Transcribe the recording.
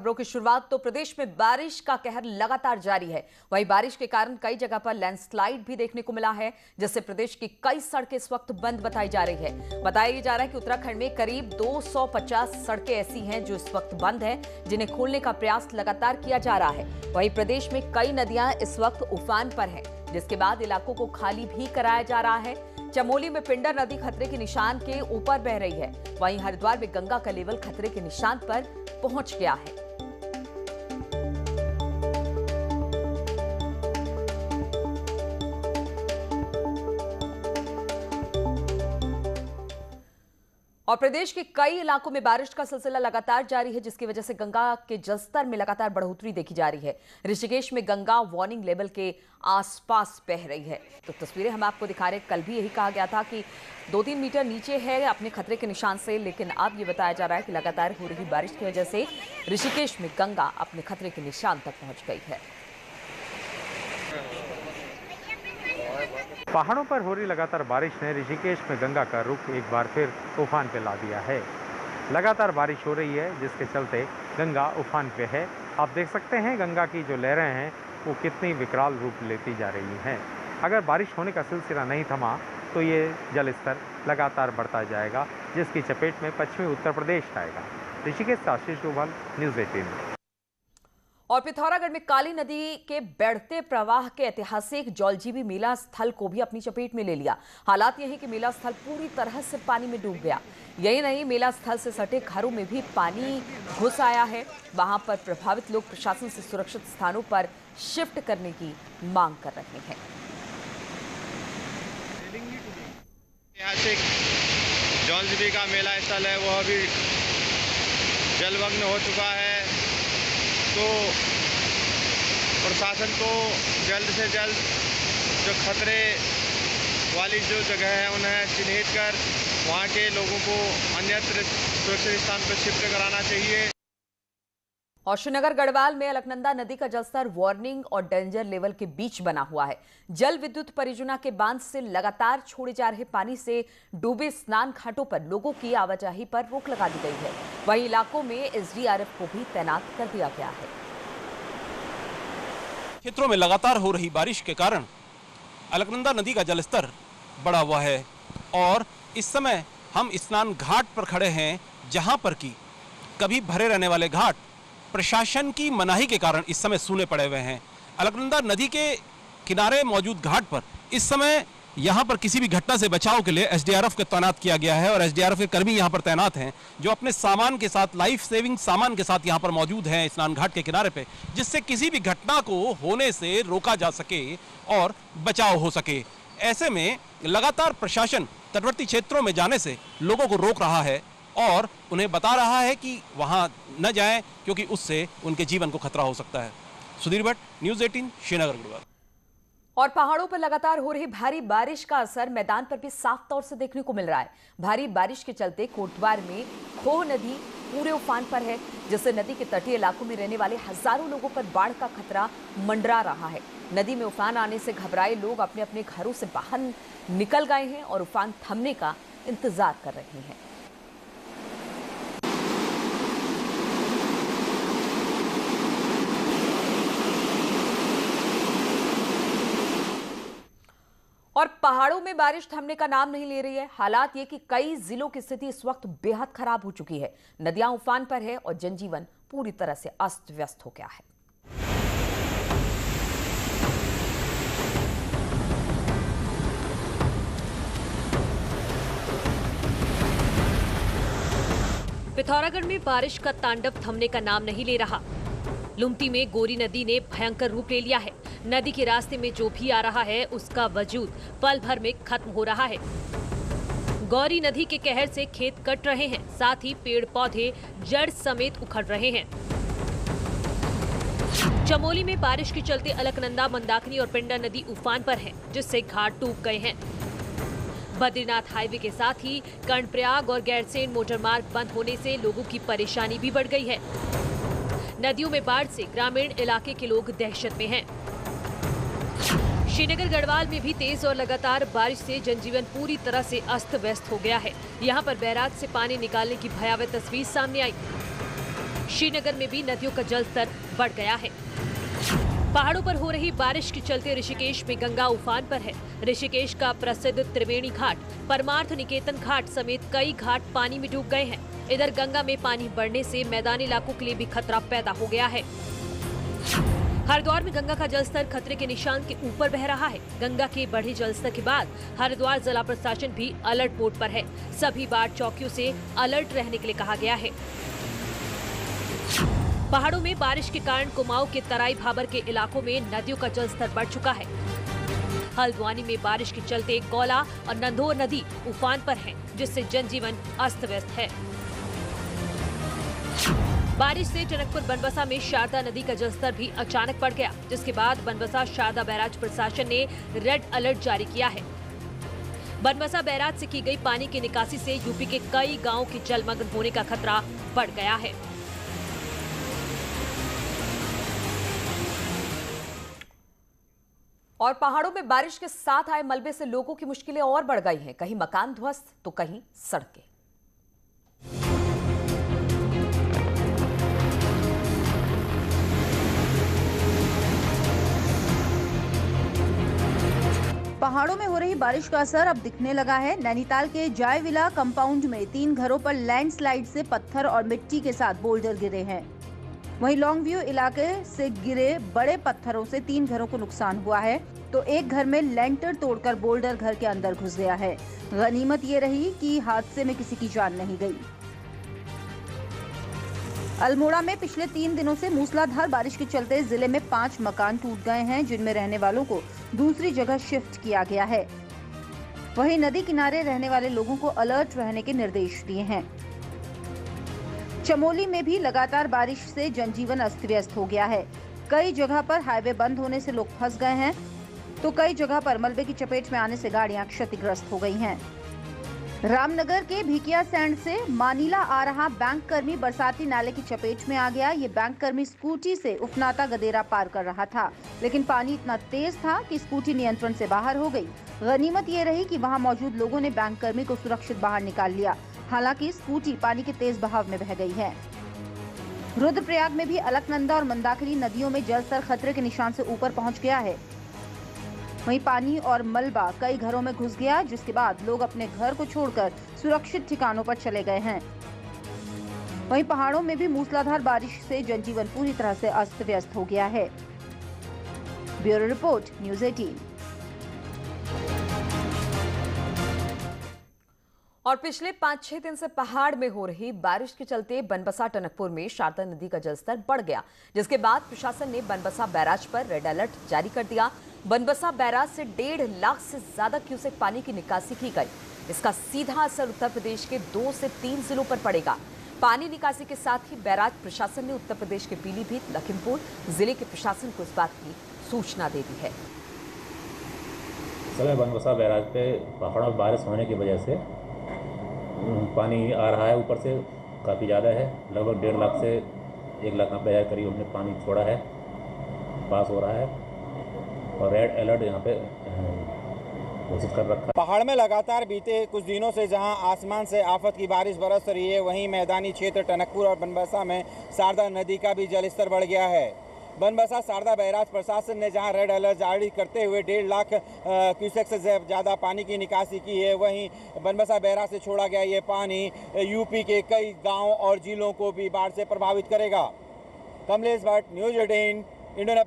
खबरों की शुरुआत तो प्रदेश में बारिश का कहर लगातार जारी है। वहीं बारिश के कारण कई जगह पर लैंडस्लाइड भी देखने को मिला है, जिससे प्रदेश की कई सड़कें इस वक्त बंद बताई जा रही है। बताया जा रहा है कि उत्तराखंड में करीब 250 सड़कें ऐसी हैं जो इस वक्त बंद हैं, जिन्हें खोलने का प्रयास लगातार किया जा रहा है। वहीं प्रदेश में कई नदियां इस वक्त उफान पर हैं, जिसके बाद इलाकों को खाली भी कराया जा रहा है। चमोली में पिंडर नदी खतरे के निशान के ऊपर बह रही है। वहीं हरिद्वार में गंगा का लेवल खतरे के निशान पर पहुंच गया है। और प्रदेश के कई इलाकों में बारिश का सिलसिला लगातार जारी है, जिसकी वजह से गंगा के जलस्तर में लगातार बढ़ोतरी देखी जा रही है। ऋषिकेश में गंगा वार्निंग लेवल के आसपास बह रही है। तो तस्वीरें हम आपको दिखा रहे हैं। कल भी यही कहा गया था कि 2-3 मीटर नीचे है अपने खतरे के निशान से, लेकिन अब ये बताया जा रहा है कि लगातार हो रही बारिश की वजह से ऋषिकेश में गंगा अपने खतरे के निशान तक पहुंच गई है। पहाड़ों पर हो रही लगातार बारिश ने ऋषिकेश में गंगा का रुख एक बार फिर उफान पे ला दिया है। लगातार बारिश हो रही है, जिसके चलते गंगा उफान पे है। आप देख सकते हैं गंगा की जो लहरें हैं वो कितनी विकराल रूप लेती जा रही हैं। अगर बारिश होने का सिलसिला नहीं थमा तो ये जल स्तर लगातार बढ़ता जाएगा, जिसकी चपेट में पश्चिमी उत्तर प्रदेश आएगा। ऋषिकेश से आशीष डोभाल, न्यूज़ 18। और पिथौरागढ़ में काली नदी के बढ़ते प्रवाह के ऐतिहासिक जौलजीबी मेला स्थल को भी अपनी चपेट में ले लिया। हालात यही कि मेला स्थल पूरी तरह से पानी में डूब गया। यही नहीं, मेला स्थल से सटे घरों में भी पानी घुस आया है। वहां पर प्रभावित लोग प्रशासन से सुरक्षित स्थानों पर शिफ्ट करने की मांग कर रहे हैं। ऐतिहासिक जौलजीबी का मेला स्थल है, वह भी जलमग्न हो चुका है। तो प्रशासन को जल्द से जल्द जो खतरे वाली जो जगह है उन्हें चिन्हित कर वहां के लोगों को अन्यत्र सुरक्षित स्थान पर शिफ्ट कराना चाहिए। और श्रीनगर गढ़वाल में अलकनंदा नदी का जलस्तर वार्निंग और डेंजर लेवल के बीच बना हुआ है। जल विद्युत परियोजना के बांध से लगातार छोड़े जा रहे पानी से डूबे स्नान घाटों पर लोगों की आवाजाही पर रोक लगा दी गई है। वहीं इलाकों में एसडीआरएफ को भी तैनात कर दिया गया है। क्षेत्रों में लगातार हो रही बारिश के कारण अलकनंदा नदी का जलस्तर बढ़ा हुआ है और इस समय हम स्नान घाट पर खड़े हैं, जहां पर कि कभी भरे रहने वाले घाट प्रशासन की मनाही के कारण इस समय सूने पड़े हुए हैं। अलकनंदा नदी के किनारे मौजूद घाट पर इस समय यहां पर किसी भी घटना से बचाव के लिए एसडीआरएफ को तैनात किया गया है और एसडीआरएफ के कर्मी यहां पर तैनात हैं, जो अपने सामान के साथ, लाइफ सेविंग सामान के साथ यहां पर मौजूद हैं स्नान घाट के किनारे पे, जिससे किसी भी घटना को होने से रोका जा सके और बचाव हो सके। ऐसे में लगातार प्रशासन तटवर्ती क्षेत्रों में जाने से लोगों को रोक रहा है और उन्हें बता रहा है कि वहां न जाएं, क्योंकि उससे उनके जीवन को खतरा हो सकता है। सुधीर भट्ट, न्यूज़ 18, श्रीनगर गढ़वाल। और पहाड़ों पर लगातार हो रही भारी बारिश का असर मैदान पर भी साफ तौर से देखने को मिल रहा है। भारी बारिश के चलते कोटद्वार में खोह नदी पूरे उफान पर है, जिससे नदी के तटीय इलाकों में रहने वाले हजारों लोगों पर बाढ़ का खतरा मंडरा रहा है। नदी में उफान आने से घबराए लोग अपने अपने घरों से बाहर निकल गए हैं और उफान थमने का इंतजार कर रहे हैं। और पहाड़ों में बारिश थमने का नाम नहीं ले रही है। हालात ये कि कई जिलों की स्थिति इस वक्त बेहद खराब हो चुकी है। नदियां उफान पर है और जनजीवन पूरी तरह से अस्त व्यस्त हो गया है। पिथौरागढ़ में बारिश का तांडव थमने का नाम नहीं ले रहा। लुमती में गोरी नदी ने भयंकर रूप ले लिया है। नदी के रास्ते में जो भी आ रहा है उसका वजूद पल भर में खत्म हो रहा है। गौरी नदी के कहर से खेत कट रहे हैं, साथ ही पेड़ पौधे जड़ समेत उखड़ रहे हैं। चमोली में बारिश के चलते अलकनंदा, मंदाकिनी और पिंडर नदी उफान पर है, जिससे घाट डूब गए हैं। बद्रीनाथ हाईवे के साथ ही कर्णप्रयाग और गैरसेन मोटरमार्ग बंद होने से लोगों की परेशानी भी बढ़ गई है। नदियों में बाढ़ से ग्रामीण इलाके के लोग दहशत में हैं। श्रीनगर गढ़वाल में भी तेज और लगातार बारिश से जनजीवन पूरी तरह से अस्त व्यस्त हो गया है। यहाँ पर बैराज से पानी निकालने की भयावह तस्वीर सामने आई। श्रीनगर में भी नदियों का जलस्तर बढ़ गया है। पहाड़ों पर हो रही बारिश के चलते ऋषिकेश में गंगा उफान पर है। ऋषिकेश का प्रसिद्ध त्रिवेणी घाट, परमार्थ निकेतन घाट समेत कई घाट पानी में डूब गए हैं। इधर गंगा में पानी बढ़ने से मैदानी इलाकों के लिए भी खतरा पैदा हो गया है। हरिद्वार में गंगा का जलस्तर खतरे के निशान के ऊपर बह रहा है। गंगा के बढ़े जलस्तर के बाद हरिद्वार जिला प्रशासन भी अलर्ट मोड पर है। सभी बाढ़ चौकियों से अलर्ट रहने के लिए कहा गया है। पहाड़ों में बारिश के कारण कुमाऊं के तराई भाबर के इलाकों में नदियों का जलस्तर बढ़ चुका है। हल्द्वानी में बारिश के चलते गौला और नंदोर नदी उफान पर है, जिससे जनजीवन अस्त व्यस्त है। बारिश से टनकपुर बनबसा में शारदा नदी का जलस्तर भी अचानक बढ़ गया, जिसके बाद बनबसा शारदा बैराज प्रशासन ने रेड अलर्ट जारी किया है। बनबसा बैराज से की गई पानी की निकासी से यूपी के कई गांवों के जलमग्न होने का खतरा बढ़ गया है। और पहाड़ों में बारिश के साथ आए मलबे से लोगों की मुश्किलें और बढ़ गई हैं। कहीं मकान ध्वस्त तो कहीं सड़कें। पहाड़ों में हो रही बारिश का असर अब दिखने लगा है। नैनीताल के जायविला कंपाउंड में 3 घरों पर लैंडस्लाइड से पत्थर और मिट्टी के साथ बोल्डर गिरे हैं। वहीं लॉन्ग व्यू इलाके से गिरे बड़े पत्थरों से 3 घरों को नुकसान हुआ है, तो एक घर में लेंटर तोड़कर बोल्डर घर के अंदर घुस गया है। गनीमत ये रही कि हादसे में किसी की जान नहीं गई। अल्मोड़ा में पिछले 3 दिनों से मूसलाधार बारिश के चलते जिले में 5 मकान टूट गए हैं, जिनमें रहने वालों को दूसरी जगह शिफ्ट किया गया है। वहीं नदी किनारे रहने वाले लोगों को अलर्ट रहने के निर्देश दिए हैं। चमोली में भी लगातार बारिश से जनजीवन अस्त व्यस्त हो गया है। कई जगह पर हाईवे बंद होने से लोग फंस गए हैं, तो कई जगह पर मलबे की चपेट में आने से गाड़ियां क्षतिग्रस्त हो गई हैं। रामनगर के भिकिया सैंड से मानीला आ रहा बैंक कर्मी बरसाती नाले की चपेट में आ गया। ये बैंक कर्मी स्कूटी से उफनाता गदेरा पार कर रहा था, लेकिन पानी इतना तेज था कि स्कूटी नियंत्रण से बाहर हो गई। गनीमत ये रही कि वहां मौजूद लोगों ने बैंक कर्मी को सुरक्षित बाहर निकाल लिया। हालांकि स्कूटी पानी के तेज बहाव में बह गई है। रुद्रप्रयाग में भी अलकनंदा और मंदाकिनी नदियों में जलस्तर खतरे के निशान से ऊपर पहुंच गया है। वहीं पानी और मलबा कई घरों में घुस गया, जिसके बाद लोग अपने घर को छोड़कर सुरक्षित ठिकानों पर चले गए हैं। वहीं पहाड़ों में भी मूसलाधार बारिश से जनजीवन पूरी तरह से अस्त व्यस्त हो गया है। Bureau report, news 18। और पिछले 5-6 दिन से पहाड़ में हो रही बारिश के चलते बनबसा टनकपुर में शारदा नदी का जलस्तर बढ़ गया, जिसके बाद प्रशासन ने बनबसा बैराज पर रेड अलर्ट जारी कर दिया। बनबसा बैराज से 1.5 लाख से ज्यादा क्यूसेक पानी की निकासी की गई। इसका सीधा असर उत्तर प्रदेश के 2 से 3 जिलों पर पड़ेगा। पानी निकासी के साथ ही बैराज प्रशासन ने उत्तर प्रदेश के पीलीभीत, लखीमपुर जिले के प्रशासन को इस बात की सूचना दे दी है। समय बनबसा बैराज पे पहाड़ों में बारिश होने की वजह से पानी आ रहा है, ऊपर से काफ़ी ज़्यादा है। लगभग 1.5 लाख से 1,90,000 करीब हमने पानी छोड़ा है, पास हो रहा है। और रेड अलर्ट यहाँ पे घोषित कर रखा है। पहाड़ में लगातार बीते कुछ दिनों से जहां आसमान से आफत की बारिश बरस रही है, वहीं मैदानी क्षेत्र टनकपुर और बनबसा में शारदा नदी का भी जलस्तर बढ़ गया है। बनबसा शारदा बैराज प्रशासन ने जहां रेड अलर्ट जारी करते हुए 1.5 लाख क्यूसेक से ज़्यादा पानी की निकासी की है, वहीं बनबसा बैराज से छोड़ा गया ये पानी यूपी के कई गाँव और जिलों को भी बाढ़ से प्रभावित करेगा। Kamlesh Bhatt, news 18, Indo Nepal.